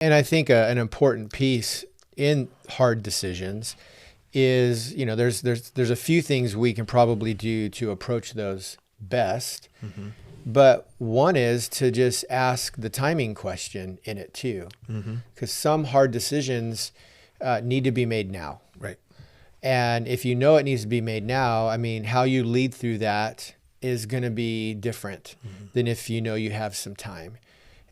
And I think an important piece in hard decisions is, there's a few things we can probably do to approach those best. Mm-hmm. But one is to just ask the timing question in it too. Mm-hmm. Because some hard decisions need to be made now. Right. And if you know it needs to be made now, I mean, how you lead through that is going to be different than if you know you have some time.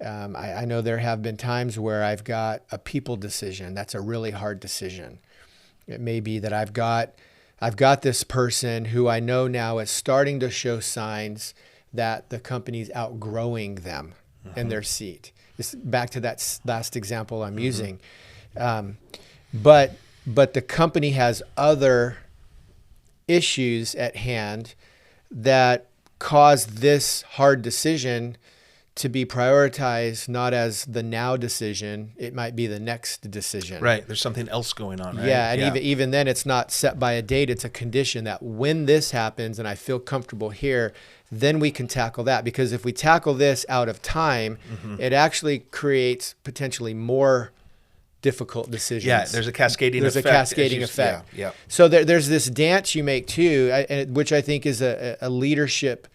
I know there have been times where I've got a people decision. That's a really hard decision. It may be that I've got this person who I know now is starting to show signs that the company's outgrowing them in their seat. This, back to that last example I'm using. But the company has other issues at hand that cause this hard decision to be prioritized not as the now decision, it might be the next decision. Right. There's something else going on, right? Yeah, and even then it's not set by a date, it's a condition that when this happens and I feel comfortable here, then we can tackle that. Because if we tackle this out of time, it actually creates potentially more difficult decisions. Yeah, there's a cascading effect. There's a cascading effect. Yeah. So there's this dance you make too, which I think is a leadership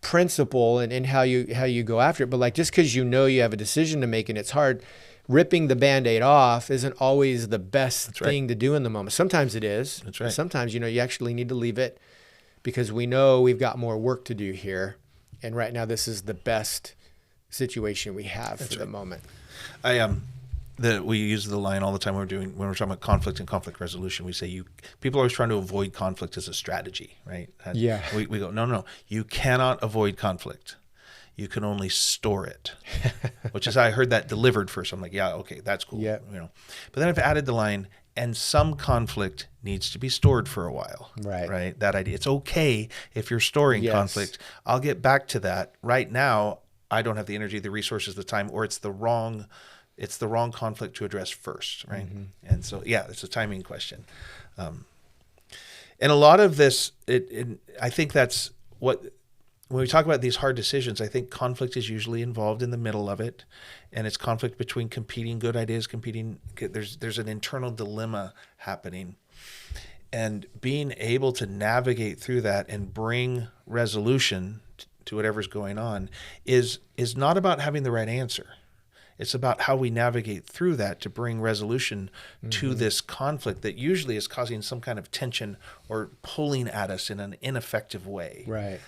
principle in how you go after it. But like, just because you know you have a decision to make and it's hard, ripping the Band-Aid off isn't always the best thing to do in the moment. Sometimes it is. That's right. Sometimes, you actually need to leave it because we know we've got more work to do here. And right now this is the best situation we have for the moment. We use the line all the time when we're talking about conflict and conflict resolution. We say people are always trying to avoid conflict as a strategy, right? Yeah. We go, no, you cannot avoid conflict. You can only store it, which is, I heard that delivered first. I'm like, yeah, okay, that's cool. Yeah. But then I've added the line, and some conflict needs to be stored for a while. Right. That idea. It's okay if you're storing conflict. I'll get back to that. Right now, I don't have the energy, the resources, the time, or it's the wrong conflict to address first, right? And so, it's a timing question. And a lot of this, I think that's when we talk about these hard decisions, I think conflict is usually involved in the middle of it. And it's conflict between competing good ideas, there's an internal dilemma happening. And being able to navigate through that and bring resolution to whatever's going on is not about having the right answer. It's about how we navigate through that to bring resolution to this conflict that usually is causing some kind of tension or pulling at us in an ineffective way. Right.